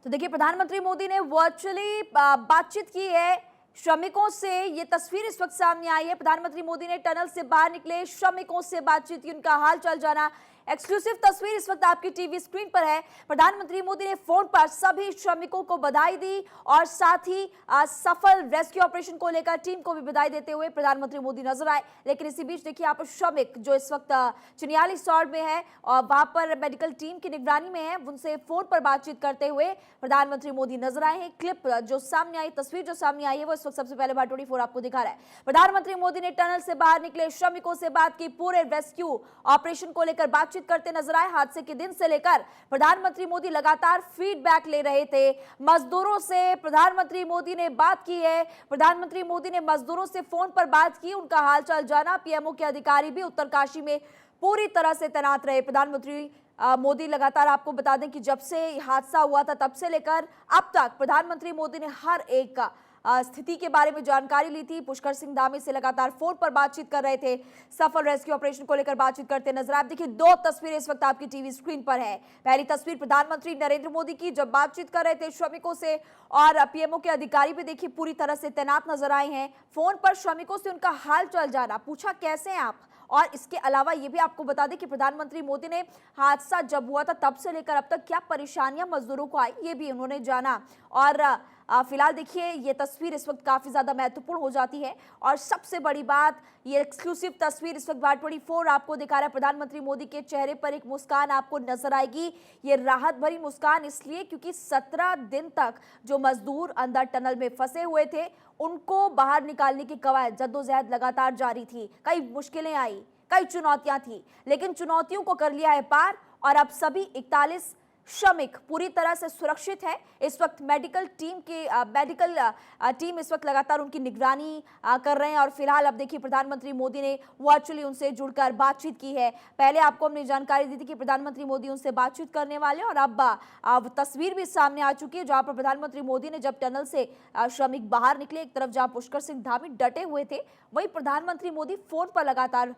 तो देखिए, प्रधानमंत्री मोदी ने वर्चुअली बातचीत की है श्रमिकों से। ये तस्वीर इस वक्त सामने आई है। प्रधानमंत्री मोदी ने टनल से बाहर निकले श्रमिकों से बातचीत की, उनका हाल चाल जाना। एक्सक्लूसिव तस्वीर इस वक्त आपकी टीवी स्क्रीन पर है। प्रधानमंत्री मोदी ने फोन पर सभी श्रमिकों को बधाई दी और साथ ही सफल रेस्क्यू ऑपरेशन को लेकर टीम को भी बधाई देते हुए प्रधानमंत्री मोदी नजर आए। लेकिन इसी बीच देखिए, यहाँ पर श्रमिक जो इस वक्त चिनियाली वार्ड में है और वहां पर मेडिकल टीम की निगरानी में है, उनसे फोन पर बातचीत करते हुए प्रधानमंत्री मोदी नजर आए हैं। क्लिप जो सामने आई, तस्वीर जो सामने आई है, वो इस वक्त सबसे पहले बार24 आपको दिखा रहा है। प्रधानमंत्री मोदी ने टनल से बाहर निकले श्रमिकों से बात की, पूरे रेस्क्यू ऑपरेशन को लेकर बातचीत करते नजर आए। हादसे के दिन से लेकर प्रधानमंत्री मोदी लगातार फीडबैक ले रहे थे मजदूरों से। प्रधानमंत्री मोदी ने बात की है, प्रधानमंत्री मोदी ने मजदूरों से फोन पर बात की, उनका हालचाल जाना। पीएमओ के अधिकारी भी उत्तरकाशी में पूरी तरह से तैनात रहे। प्रधानमंत्री मोदी लगातार, आपको बता दें कि जब से हादसा हुआ था तब से लेकर अब तक प्रधानमंत्री मोदी ने हर एक स्थिति के बारे में जानकारी ली थी। पुष्कर सिंह धामी से लगातार फोन पर बातचीत कर रहे थे, सफल रेस्क्यू ऑपरेशन को लेकर बातचीत करते नजर आए। देखिए, दो तस्वीरें इस वक्त आपकी टीवी स्क्रीन पर है। पहली तस्वीर प्रधानमंत्री नरेंद्र मोदी की, जब बातचीत कर रहे थे श्रमिकों से, और पीएमओ के अधिकारी भी देखिए पूरी तरह से तैनात नजर आए हैं। फोन पर श्रमिकों से उनका हाल चाल जाना, पूछा कैसे हैं आप। और इसके अलावा ये भी आपको बता दें कि प्रधानमंत्री मोदी ने हादसा जब हुआ था तब से लेकर अब तक क्या परेशानियां मजदूरों को आई, ये भी उन्होंने जाना। और फिलहाल देखिए, ये तस्वीर इस वक्त काफी ज्यादा महत्वपूर्ण हो जाती है। और सबसे बड़ी बात, ये एक्सक्लूसिव तस्वीर इस वक्त बार24 आपको दिखा रहा है। प्रधानमंत्री मोदी के चेहरे पर एक मुस्कान आपको नजर आएगी। ये राहत भरी मुस्कान इसलिए क्योंकि 17 दिन तक जो मजदूर अंदर टनल में फंसे हुए थे, उनको बाहर निकालने की कवायद, जद्दोजहद लगातार जारी थी। कई मुश्किलें आई, कई चुनौतियां थी, लेकिन चुनौतियों को कर लिया है पार। और अब सभी 41 श्रमिक पूरी तरह से सुरक्षित है। इस वक्त मेडिकल टीम इस वक्त लगातार उनकी निगरानी कर रहे हैं। और फिलहाल अब देखिए, प्रधानमंत्री मोदी ने वर्चुअली उनसे जुड़कर बातचीत की है। पहले आपको हमने जानकारी दी थी कि प्रधानमंत्री मोदी उनसे बातचीत करने वाले, और अब तस्वीर भी सामने आ चुकी है जहां पर प्रधानमंत्री मोदी ने जब टनल से श्रमिक बाहर निकले, एक तरफ जहां पुष्कर सिंह धामी डटे हुए थे, वहीं प्रधानमंत्री मोदी फोन पर लगातार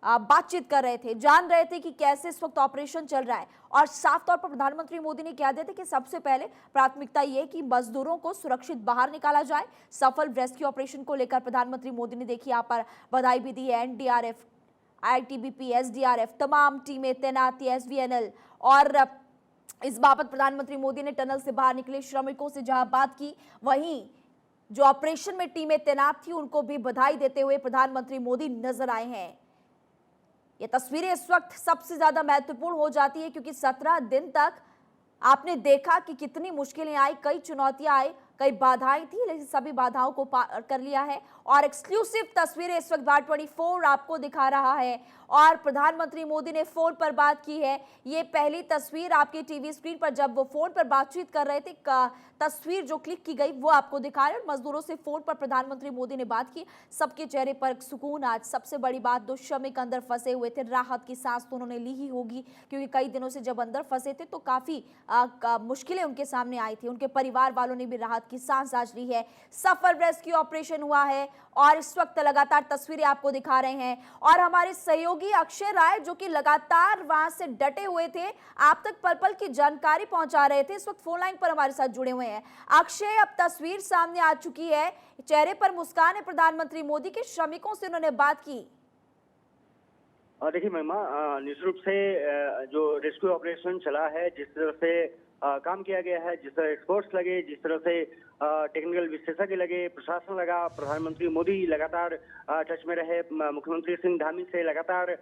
बातचीत कर रहे थे, जान रहे थे कि कैसे इस वक्त ऑपरेशन चल रहा है। और साफ तौर पर प्रधानमंत्री मोदी ने कह दिया था कि सबसे पहले प्राथमिकता ये कि मजदूरों को सुरक्षित बाहर निकाला जाए। सफल रेस्क्यू ऑपरेशन को लेकर प्रधानमंत्री मोदी ने देखिए यहाँ पर बधाई भी दी है। एनडीआरएफ, आईटीबीपी, एसडीआरएफ, तमाम टीमें तैनाती, एसवीएनएल। और इस बाबत प्रधानमंत्री मोदी ने टनल से बाहर निकले श्रमिकों से जहां बात की, वहीं जो ऑपरेशन में टीमें तैनात थी उनको भी बधाई देते हुए प्रधानमंत्री मोदी नजर आए हैं। ये तस्वीरें इस वक्त सबसे ज्यादा महत्वपूर्ण हो जाती है क्योंकि 17 दिन तक आपने देखा कि कितनी मुश्किलें आई, कई चुनौतियां आई, कई बाधाएं थी, लेकिन सभी बाधाओं को पार कर लिया है। और एक्सक्लूसिव तस्वीरें इस वक्त बार24 आपको दिखा रहा है। और प्रधानमंत्री मोदी ने फोन पर बात की है। ये पहली तस्वीर आपकी टीवी स्क्रीन पर, जब वो फोन पर बातचीत कर रहे थे, तस्वीर जो क्लिक की गई वो आपको दिखा रहे हैं। मजदूरों से फोन पर प्रधानमंत्री मोदी ने बात की, सबके चेहरे पर सुकून। आज सबसे बड़ी बात, दो श्रमिक अंदर फंसे हुए थे, राहत की सांस तो उन्होंने ली ही होगी क्योंकि कई दिनों से जब अंदर फंसे थे तो काफी मुश्किलें उनके सामने आई थी। उनके परिवार वालों ने भी राहत की सांस आज ली है। सफल रेस्क्यू ऑपरेशन हुआ है और इस वक्त लगातार तस्वीरें आपको दिखा रहे हैं। और हमारे सहयोगी अक्षय राय जो कि लगातार वहां से डटे हुए थे, आप तक पल पल की जानकारी पहुंचा रहे थे, इस वक्त फोन लाइन पर हमारे साथ जुड़े हुए हैं। अक्षय, अब तस्वीर सामने आ चुकी है, चेहरे पर मुस्कान है प्रधानमंत्री मोदी के, श्रमिकों से उन्होंने बात की। देखिए महिमा, निश्चित रूप से जो रेस्क्यू ऑपरेशन चला है, जिस तरह से काम किया गया है, जिस तरह एक्सपर्ट्स लगे, जिस तरह से टेक्निकल विशेषज्ञ लगे, प्रशासन लगा, प्रधानमंत्री मोदी लगातार टच में रहे, मुख्यमंत्री सिंह धामी से लगातार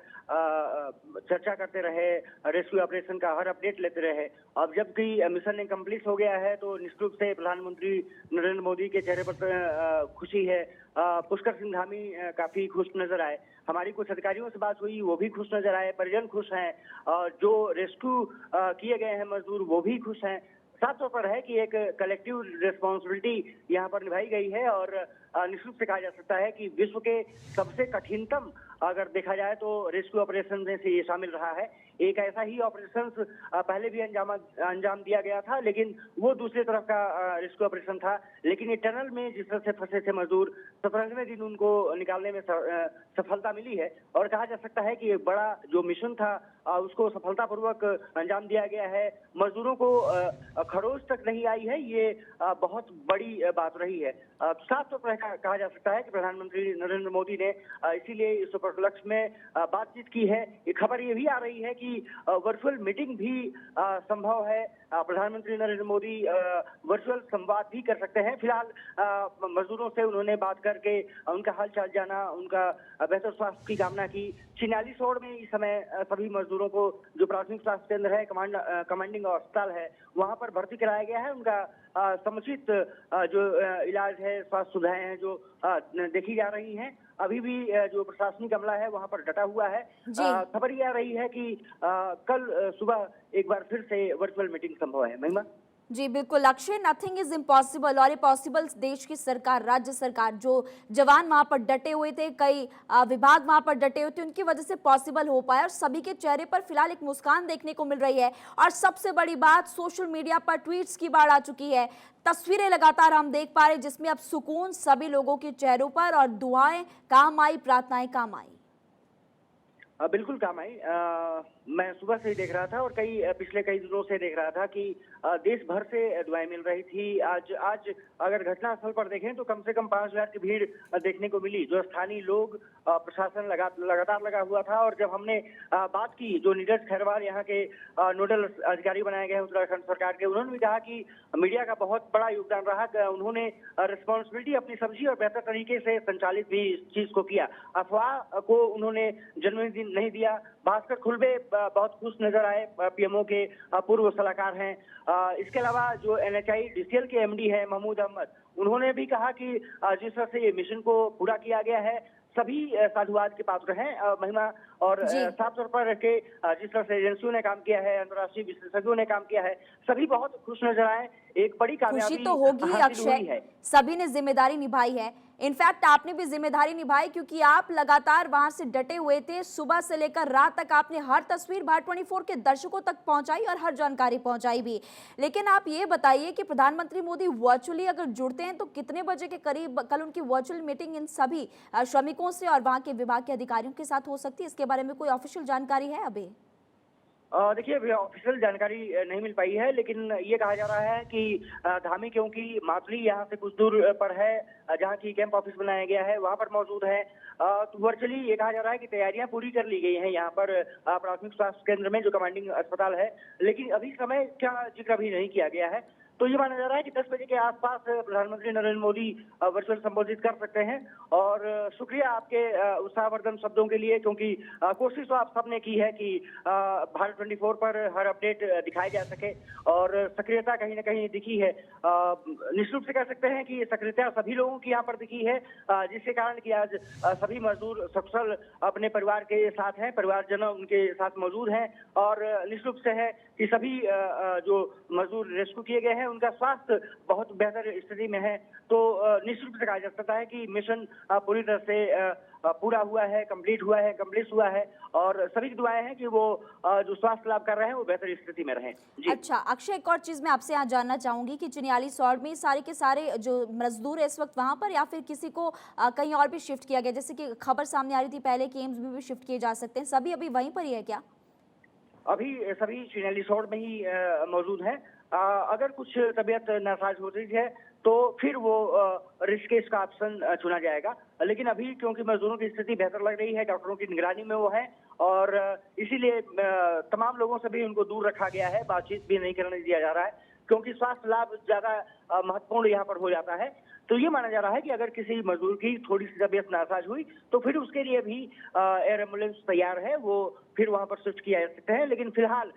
चर्चा करते रहे, रेस्क्यू ऑपरेशन का हर अपडेट लेते रहे। अब जबकि मिशन कंप्लीट हो गया है तो निश्चित रूप से प्रधानमंत्री नरेंद्र मोदी के चेहरे पर खुशी है। पुष्कर सिंह धामी काफी खुश नजर आए। हमारी कुछ अधिकारियों से बात हुई, वो भी खुश नजर आए, परिजन खुश हैं, जो रेस्क्यू किए गए हैं मजदूर वो भी खुश हैं। साफ तौर पर है कि एक कलेक्टिव रिस्पॉन्सिबिलिटी यहाँ पर निभाई गई है और निश्चित रूप से कहा जा सकता है कि विश्व के सबसे कठिनतम अगर देखा जाए तो रेस्क्यू ऑपरेशन में से ये शामिल रहा है। एक ऐसा ही ऑपरेशन पहले भी अंजाम दिया गया था, लेकिन वो दूसरी तरफ का रेस्क्यू ऑपरेशन था। लेकिन ये टनल में जिस तरह से फंसे थे मजदूर, 17वें दिन उनको निकालने में सफलता मिली है और कहा जा सकता है कि एक बड़ा जो मिशन था उसको सफलतापूर्वक अंजाम दिया गया है। मजदूरों को खरोच तक नहीं आई है, ये बहुत बड़ी बात रही है। साफ तौर पर कहा जा सकता है कि प्रधानमंत्री नरेंद्र मोदी ने इसीलिए इस उपलक्ष्य में बातचीत की है। ये खबर ये भी आ रही है कि वर्चुअल मीटिंग भी संभव है। प्रधानमंत्री नरेंद्र मोदी वर्चुअल संवाद भी कर सकते हैं। फिलहाल मजदूरों से उन्होंने बात करके उनका हाल चाल जाना, उनका बेहतर स्वास्थ्य की कामना की। चिन्यालीसोड़ में इस समय सभी मजदूरों को जो प्राथमिक स्वास्थ्य केंद्र है, कमांडिंग अस्पताल है, वहां पर भर्ती कराया गया है। उनका समुचित जो इलाज है, स्वास्थ्य सुविधाएं हैं जो देखी जा रही हैं। अभी भी जो प्रशासनिक अमला है वहां पर डटा हुआ है। खबर ये आ रही है कि कल सुबह एक बार फिर से वर्चुअल मीटिंग संभव है। महिमा जी बिल्कुल अक्षय, नथिंग इज इम्पॉसिबल, और ये पॉसिबल देश की सरकार, राज्य सरकार, जो जवान वहां पर डटे हुए थे, कई विभाग वहां पर डटे हुए थे, उनकी वजह से पॉसिबल हो पाया और सभी के चेहरे पर फिलहाल एक मुस्कान देखने को मिल रही है। और सबसे बड़ी बात, सोशल मीडिया पर ट्वीट्स की बाढ़ आ चुकी है, तस्वीरें लगातार हम देख पा रहे हैं जिसमें अब सुकून सभी लोगों के चेहरों पर, और दुआएं काम आई, प्रार्थनाएं काम आई। बिल्कुल काम आई। मैं सुबह से ही देख रहा था और पिछले कई दिनों से देख रहा था कि देश भर से दुआएं मिल रही थी। आज अगर घटनास्थल पर देखें तो कम से कम 5000 की भीड़ देखने को मिली। जो स्थानीय लोग, प्रशासन लगातार लगा हुआ था। और जब हमने बात की, जो नीरज खैरवाल यहाँ के नोडल अधिकारी बनाए गए हैं उत्तराखंड सरकार के, उन्होंने भी कहा कि मीडिया का बहुत बड़ा योगदान रहा। उन्होंने रिस्पॉन्सिबिलिटी अपनी समझी और बेहतर तरीके से संचालित भी इस चीज को किया। अफवाह को उन्होंने जन्मदिन नहीं दिया। भास्कर खुलबे बहुत खुश नजर आए, पीएमओ के पूर्व सलाहकार हैं। इसके अलावा जो NHI DCL के MD हैं महमूद अहमद, उन्होंने भी कहा कि जिस तरह से ये मिशन को पूरा किया गया है, सभी साधुवाद के पात्र हैं महिमा। और साफ तौर पर के जिस तरह से एजेंसियों ने काम किया है, अंतर्राष्ट्रीय विशेषज्ञों ने काम किया है, सभी बहुत खुश नजर आए। एक बड़ी कामयाबी खुशी तो होगी अक्षय, सभी ने जिम्मेदारी निभाई है। इनफैक्ट आपने भी जिम्मेदारी निभाई, क्योंकि आप लगातार वहां से डटे हुए थे। सुबह से लेकर रात तक आपने हर तस्वीर भारत 24 के दर्शकों तक पहुंचाई और हर जानकारी पहुंचाई भी। लेकिन आप ये बताइए कि प्रधानमंत्री मोदी वर्चुअली अगर जुड़ते हैं तो कितने बजे के करीब कल उनकी वर्चुअल मीटिंग इन सभी श्रमिकों से और वहां के विभाग के अधिकारियों के साथ हो सकती है? इसके बारे में कोई ऑफिशियल जानकारी है अभी? देखिए, अभी ऑफिशियल जानकारी नहीं मिल पाई है, लेकिन ये कहा जा रहा है कि धामी, क्योंकि मातली यहाँ से कुछ दूर पर है, जहाँ की कैंप ऑफिस बनाया गया है, वहाँ पर मौजूद है। तो वर्चुअली ये कहा जा रहा है कि तैयारियां पूरी कर ली गई हैं यहाँ पर प्राथमिक स्वास्थ्य केंद्र में, जो कमांडिंग अस्पताल है। लेकिन अभी समय का जिक्र अभी नहीं किया गया है। तो ये माना जा रहा है कि 10 बजे के आसपास प्रधानमंत्री नरेंद्र मोदी वर्चुअल संबोधित कर सकते हैं। और शुक्रिया आपके उत्साहवर्धन शब्दों के लिए, क्योंकि कोशिश तो आप सबने की है कि भारत 24 पर हर अपडेट दिखाई जा सके, और सक्रियता कहीं ना कहीं दिखी है। निश्चित रूप से कह सकते हैं कि सक्रियता सभी लोगों की यहाँ पर दिखी है, जिसके कारण कि आज सभी मजदूर सकुशल अपने परिवार के साथ हैं, परिवारजन उनके साथ मौजूद हैं। और निश्चित रूप से है कि सभी जो मजदूर रेस्क्यू किए गए हैं उनका स्वास्थ्य बहुत बेहतर स्थिति में है। तो निश्चित रूप से कहा जा सकता है कि मिशन पूरी तरह से पूरा हुआ है, कंप्लीट हुआ है। और सभी की दुआएं हैं कि वो जो स्वास्थ्य लाभ कर रहे हैं वो बेहतर स्थिति में रहें। जी। अच्छा अक्षय, एक और चीज मैं आपसे यहाँ जानना चाहूंगी कि चिन्यालीसौड़ में सारे के सारे जो मजदूर है इस वक्त वहां पर, या फिर किसी को कहीं और भी शिफ्ट किया गया? जैसे कि खबर सामने आ रही थी पहले कि एम्स में भी शिफ्ट किए जा सकते हैं, सभी अभी वहीं पर ही है क्या? अभी सभी चिन्यालीसौड़ में ही मौजूद हैं। अगर कुछ तबीयत नासाज होती है तो फिर वो ऋषिकेश का ऑप्शन चुना जाएगा। लेकिन अभी क्योंकि मजदूरों की स्थिति बेहतर लग रही है, डॉक्टरों की निगरानी में वो है, और इसीलिए तमाम लोगों से भी उनको दूर रखा गया है, बातचीत भी नहीं करने दिया जा रहा है, क्योंकि स्वास्थ्य लाभ ज्यादा महत्वपूर्ण यहाँ पर हो जाता है। तो ये माना जा रहा है कि अगर किसी मजदूर की थोड़ी सी तबीयत नासाज हुई तो फिर उसके लिए भी एयर एम्बुलेंस तैयार है, वो फिर वहां पर शिफ्ट किया जा सकते हैं। लेकिन फिलहाल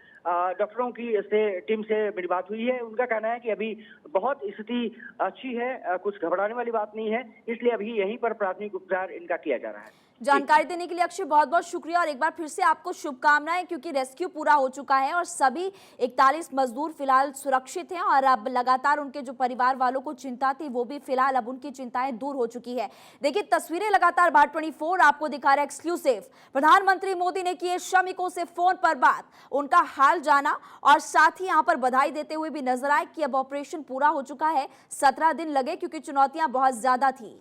डॉक्टरों की टीम से मेरी बात हुई है, उनका कहना है कि अभी बहुत स्थिति अच्छी है, कुछ घबराने वाली बात नहीं है, इसलिए अभी यहीं पर प्राथमिक उपचार इनका किया जा रहा है। जानकारी देने के लिए अक्षय बहुत बहुत शुक्रिया, और एक बार फिर से आपको शुभकामनाएं, क्योंकि रेस्क्यू पूरा हो चुका है और सभी 41 मजदूर फिलहाल सुरक्षित हैं। और अब लगातार उनके जो परिवार वालों को चिंता थी वो भी फिलहाल अब उनकी चिंताएं दूर हो चुकी है। देखिए तस्वीरें लगातार भारत 24 आपको दिखा रहा है एक्सक्लूसिव। प्रधानमंत्री मोदी ने किए श्रमिकों से फोन पर बात, उनका हाल जाना और साथ ही यहां पर बधाई देते हुए भी नजर आए कि अब ऑपरेशन पूरा हो चुका है। 17 दिन लगे क्योंकि चुनौतियां बहुत ज्यादा थी।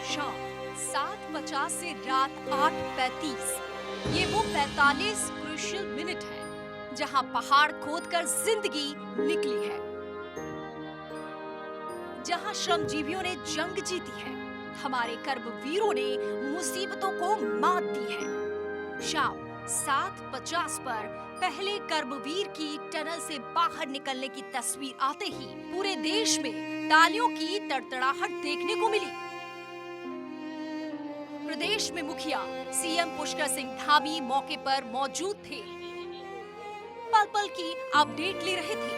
शाम 7:50 से रात 8:35, ये वो 45 क्रूशियल मिनट है जहां पहाड़ खोदकर जिंदगी निकली है, जहां श्रमजीवियों ने जंग जीती है, हमारे कर्मवीरों ने मुसीबतों को मात दी है। शाम 7:50 पर पहले कर्मवीर की टनल से बाहर निकलने की तस्वीर आते ही पूरे देश में तालियों की तड़तड़ाहट देखने को मिली। प्रदेश में मुखिया सीएम पुष्कर सिंह धामी मौके पर मौजूद थे, पल पल की अपडेट ले रहे थे।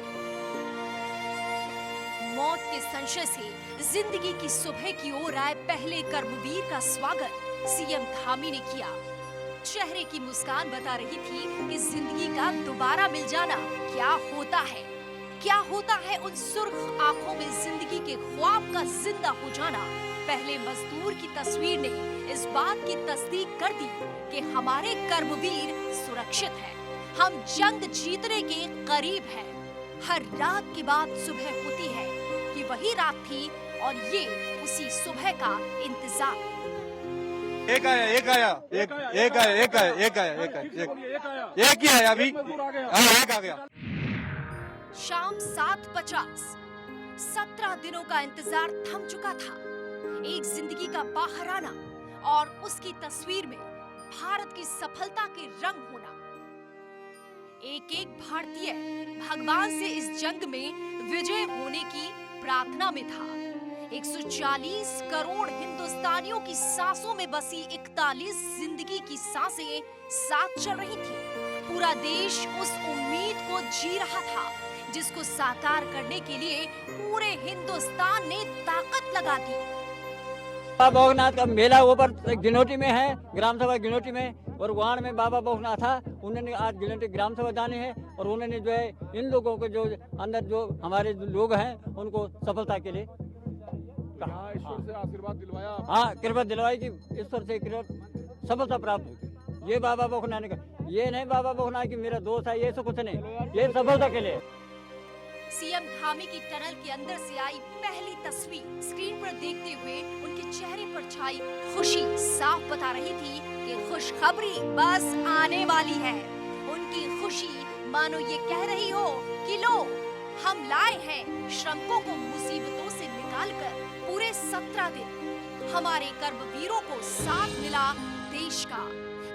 मौत के संशय से जिंदगी की सुबह की ओर आए पहले कर्मवीर का स्वागत सीएम धामी ने किया। चेहरे की मुस्कान बता रही थी कि जिंदगी का दोबारा मिल जाना क्या होता है, क्या होता है उन सुर्ख आंखों में जिंदगी के ख्वाब का जिंदा हो जाना। पहले मजदूर की तस्वीर ने इस बात की तस्दीक कर दी कि हमारे कर्मवीर सुरक्षित हैं, हम जंग जीतने के करीब हैं। हर रात के बाद सुबह होती है कि वही रात थी और ये उसी सुबह का इंतजार। एक आया एक ही आया अभी, एक आ गया। शाम 7:50, 17 दिनों का इंतजार थम चुका था। एक जिंदगी का बाहर आना और उसकी तस्वीर में भारत की सफलता के रंग होना। एक एक भारतीय भगवान से इस जंग में विजय होने की प्रार्थना में था। 140 करोड़ हिंदुस्तानियों की सांसों में बसी 41 जिंदगी की सांसें साथ चल रही थी। पूरा देश उस उम्मीद को जी रहा था जिसको साकार करने के लिए पूरे हिंदुस्तान ने ताकत लगा दी। बाबा बहुनाथ का मेला ऊपर गिनौटी में है, ग्राम सभा गिनौटी में, और वहाँ में बाबा बहुनाथ था। उन्होंने आज गिनौटी ग्राम सभा जाने हैं और उन्होंने जो है इन लोगों को जो अंदर जो हमारे लोग हैं उनको सफलता के लिए ईश्वर से आशीर्वाद दिलवाया। हाँ, कृपा दिलवाई कि ईश्वर से सफलता प्राप्त होगी। ये बाबा बहुनाथ ने कहा, ये नहीं बाबा बहुनाथ की मेरा दोस्त है, ये सब कुछ नहीं, ये सफलता के लिए। सीएम धामी की टनल के अंदर से आई पहली तस्वीर स्क्रीन पर देखते हुए उनके चेहरे पर छाई खुशी साफ बता रही थी कि खुशखबरी बस आने वाली है। उनकी खुशी मानो ये कह रही हो कि लो, हम लाए हैं श्रमिकों को मुसीबतों से निकालकर। पूरे 17 दिन हमारे कर्मवीरों को साथ मिला देश का,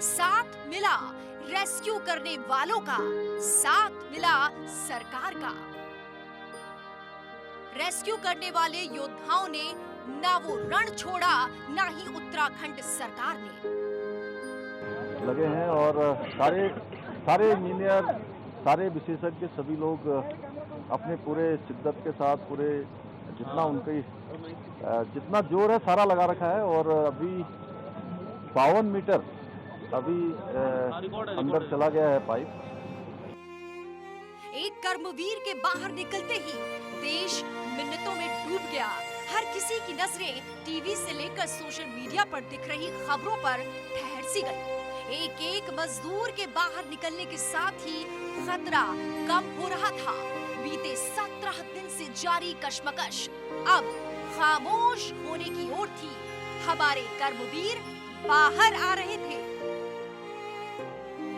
साथ मिला रेस्क्यू करने वालों का, साथ मिला सरकार का। रेस्क्यू करने वाले योद्धाओं ने ना वो रण छोड़ा, ना ही उत्तराखंड सरकार ने। लगे हैं और सारे इंजीनियर, सारे विशेषज्ञ, सभी लोग अपने पूरे शिद्दत के साथ, पूरे जितना उनकी जितना जोर है सारा लगा रखा है। और अभी 52 मीटर अभी अंदर चला गया है पाइप। एक कर्मवीर के बाहर निकलते ही देश मिन्नतों में डूब गया। हर किसी की नजरें टीवी से लेकर सोशल मीडिया पर दिख रही खबरों पर ठहर सी गई। एक एक मजदूर के बाहर निकलने के साथ ही खतरा कम हो रहा था। बीते 17 दिन से जारी कशमकश अब खामोश होने की ओर थी। हमारे कर्मवीर बाहर आ रहे थे।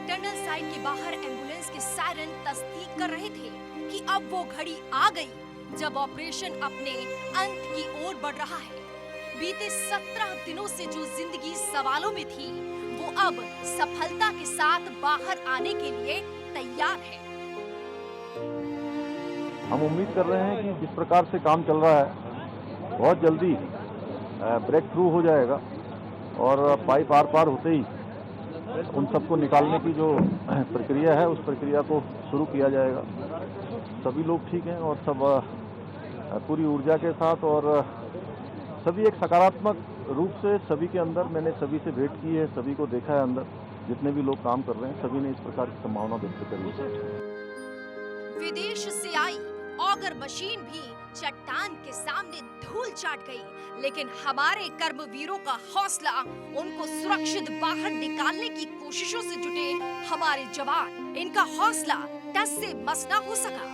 टनल साइड के बाहर एम्बुलेंस के सायरन तस्दीक कर रहे थे कि अब वो घड़ी आ गई जब ऑपरेशन अपने अंत की ओर बढ़ रहा है। बीते 17 दिनों से जो जिंदगी सवालों में थी, वो अब सफलता के साथ बाहर आने के लिए तैयार है। हम उम्मीद कर रहे हैं कि जिस प्रकार से काम चल रहा है बहुत जल्दी ब्रेक थ्रू हो जाएगा और पाइप आर पार होते ही उन सबको निकालने की जो प्रक्रिया है उस प्रक्रिया को शुरू किया जाएगा। सभी लोग ठीक हैं और सब पूरी ऊर्जा के साथ, और सभी एक सकारात्मक रूप से सभी के अंदर, मैंने सभी से भेंट की है, सभी को देखा है अंदर, जितने भी लोग काम कर रहे हैं सभी ने इस प्रकार की संभावना व्यक्त करी है। विदेश से आई ऑगर मशीन भी चट्टान के सामने धूल चाट गई, लेकिन हमारे कर्मवीरों का हौसला, उनको सुरक्षित बाहर निकालने की कोशिशों से जुटे हमारे जवान, इनका हौसला टस से मस न हो सका।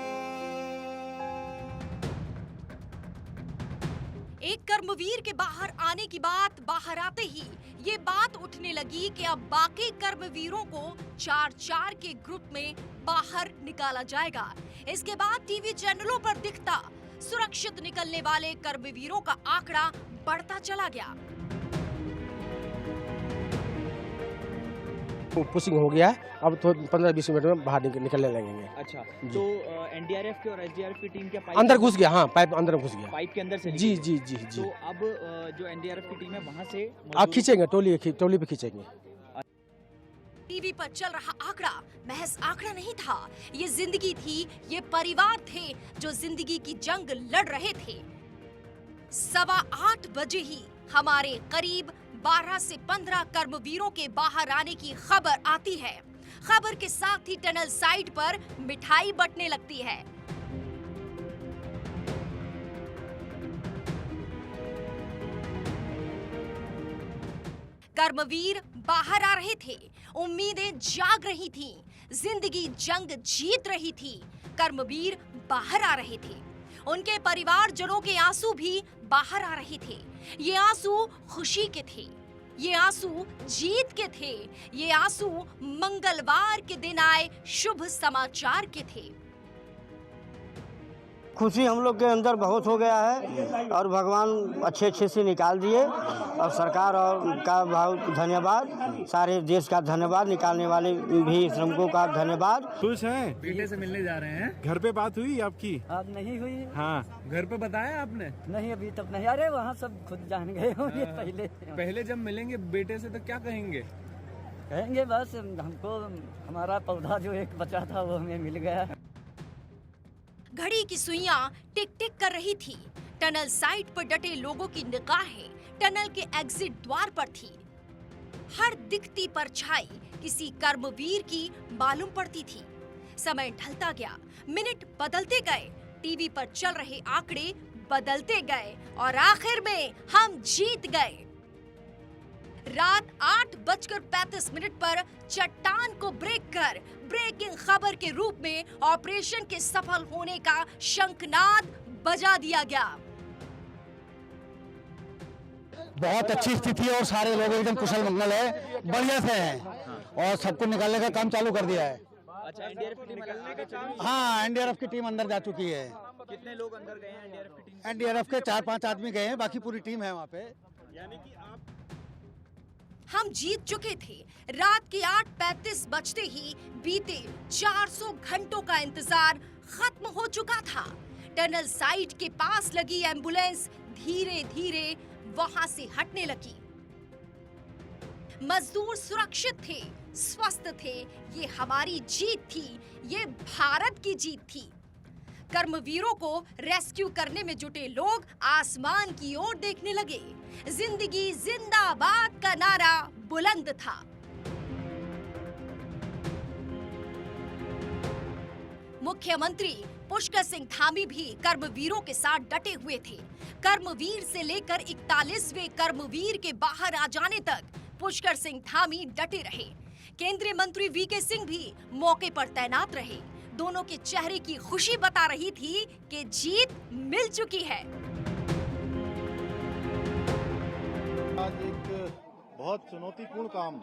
एक कर्मवीर के बाहर आने की बात बाहर आते ही ये बात उठने लगी कि अब बाकी कर्मवीरों को 4-4 के ग्रुप में बाहर निकाला जाएगा। इसके बाद टीवी चैनलों पर दिखता सुरक्षित निकलने वाले कर्मवीरों का आंकड़ा बढ़ता चला गया। पुशिंग हो गया है, अब तो 15-20 मिनट में बाहर निकलने लगेंगे। अच्छा, तो एनडीआरएफ की और एसडीआरएफ की टीम क्या अंदर घुस गया? हाँ, पाइप अंदर घुस गया, पाइप के अंदर से जी निकली? जी जी जी। तो अब जो एनडीआरएफ की टीम है वहां से आप खींचेंगे, टोली पे खींचेंगे। टीवी पर चल रहा आंकड़ा महज आंकड़ा नहीं था, ये जिंदगी थी, ये परिवार थे जो जिंदगी की जंग लड़ रहे थे। 7:15 बजे ही हमारे करीब 12 से 15 कर्मवीरों के बाहर आने की खबर आती है। खबर के साथ ही टनल साइट पर मिठाई बंटने लगती है। कर्मवीर बाहर आ रहे थे, उम्मीदें जाग रही थीं, जिंदगी जंग जीत रही थी। कर्मवीर बाहर आ रहे थे, उनके परिवारजनों के आंसू भी बाहर आ रहे थे। ये आंसू खुशी के थे, ये आंसू जीत के थे, ये आंसू मंगलवार के दिन आए शुभ समाचार के थे। खुशी हम लोग के अंदर बहुत हो गया है और भगवान अच्छे से निकाल दिए, और सरकार और का बहुत धन्यवाद, सारे देश का धन्यवाद, निकालने वाले भी श्रमिकों का धन्यवाद। खुश हैं? बेटे से मिलने जा रहे हैं। घर पे बात हुई आपकी? अब नहीं हुई। हाँ, घर पे बताया आपने? नहीं, अभी तक नहीं। अरे वहाँ सब खुद जान गए होंगे। पहले जब मिलेंगे बेटे से तो क्या कहेंगे? कहेंगे बस हमको हमारा पौधा जो एक बचा था वो हमें मिल गया। घड़ी की सुइयां टिक टिक कर रही थी। टनल साइट पर डटे लोगों की निगाहें टनल के एग्जिट द्वार पर थी। हर दिखती परछाई किसी कर्मवीर की मालूम पड़ती थी। समय ढलता गया, मिनट बदलते गए, टीवी पर चल रहे आंकड़े बदलते गए और आखिर में हम जीत गए। रात 8:35 पर चट्टान को ब्रेक कर ब्रेकिंग खबर के रूप में ऑपरेशन के सफल होने का शंखनाद बजा दिया गया। बहुत अच्छी स्थिति है और सारे लोग एकदम कुशल मंगल है, बढ़िया से हैं और सबको निकालने का काम चालू कर दिया है। अच्छा, एनडीआरएफ की टीम निकलने का चालू है? हाँ, एनडीआरएफ की टीम अंदर जा चुकी है। कितने लोग अंदर गए हैं एनडीआरएफ की टीम? एनडीआरएफ के 4-5 आदमी गए हैं, बाकी पूरी टीम है वहाँ पे। यानी कि हम जीत चुके थे। रात के 8:35 बजते ही बीते 400 घंटों का इंतजार खत्म हो चुका था। टनल साइट के पास लगी एम्बुलेंस धीरे धीरे वहां से हटने लगी। मजदूर सुरक्षित थे, स्वस्थ थे। ये हमारी जीत थी, ये भारत की जीत थी। कर्मवीरों को रेस्क्यू करने में जुटे लोग आसमान की ओर देखने लगे। जिंदगी जिंदाबाद का नारा बुलंद था। मुख्यमंत्री पुष्कर सिंह धामी भी कर्मवीरों के साथ डटे हुए थे। कर्मवीर से लेकर 41वें कर्मवीर के बाहर आ जाने तक पुष्कर सिंह धामी डटे रहे। केंद्रीय मंत्री वीके सिंह भी मौके पर तैनात रहे। दोनों के चेहरे की खुशी बता रही थी कि जीत मिल चुकी है। आज एक बहुत चुनौतीपूर्ण काम,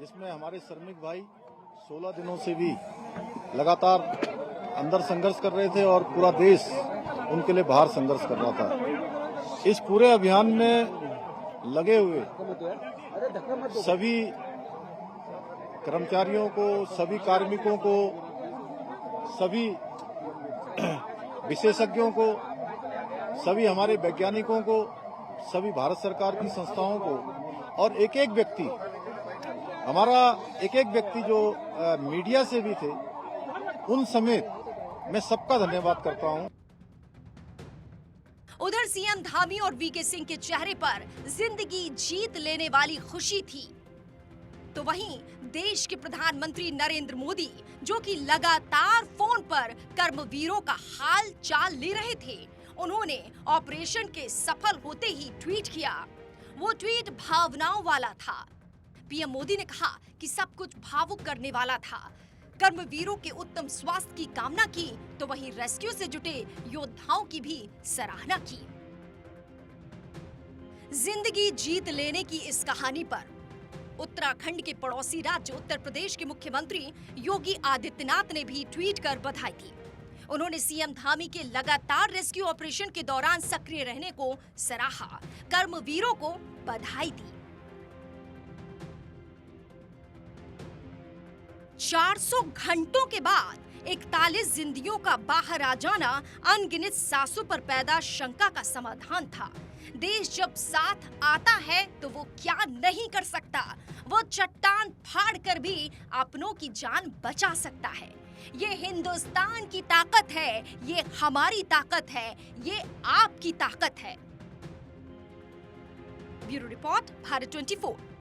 जिसमें हमारे श्रमिक भाई 16 दिनों से भी लगातार अंदर संघर्ष कर रहे थे और पूरा देश उनके लिए बाहर संघर्ष कर रहा था। इस पूरे अभियान में लगे हुए सभी कर्मचारियों को, सभी कार्मिकों को, सभी विशेषज्ञों को, सभी हमारे वैज्ञानिकों को, सभी भारत सरकार की संस्थाओं को और एक एक व्यक्ति, हमारा एक एक व्यक्ति जो मीडिया से भी थे, उन समेत मैं सबका धन्यवाद करता हूं। उधर सीएम धामी और वीके सिंह के चेहरे पर जिंदगी जीत लेने वाली खुशी थी, तो वहीं देश के प्रधानमंत्री नरेंद्र मोदी, जो कि लगातार फोन पर कर्मवीरों का हाल चाल ले रहे थे, उन्होंने ऑपरेशन के सफल होते ही ट्वीट किया। वो ट्वीट भावनाओं वाला था। पीएम मोदी ने कहा कि सब कुछ भावुक करने वाला था। कर्मवीरों के उत्तम स्वास्थ्य की कामना की, तो वहीं रेस्क्यू से जुटे योद्धाओं की भी सराहना की। जिंदगी जीत लेने की इस कहानी पर उत्तराखंड के पड़ोसी राज्य उत्तर प्रदेश के मुख्यमंत्री योगी आदित्यनाथ ने भी ट्वीट कर बधाई दी। उन्होंने सीएम धामी के लगातार रेस्क्यू ऑपरेशन के दौरान सक्रिय रहने को सराहा, कर्मवीरों को बधाई दी। 400 घंटों के बाद 41 जिंदगियों का बाहर आ जाना अनगिनत सांसों पर पैदा शंका का समाधान था। देश जब साथ आता है तो वो क्या नहीं कर सकता। वो चट्टान फाड़ कर भी अपनों की जान बचा सकता है। ये हिंदुस्तान की ताकत है, ये हमारी ताकत है, ये आपकी ताकत है। Bureau report, Bharat 24।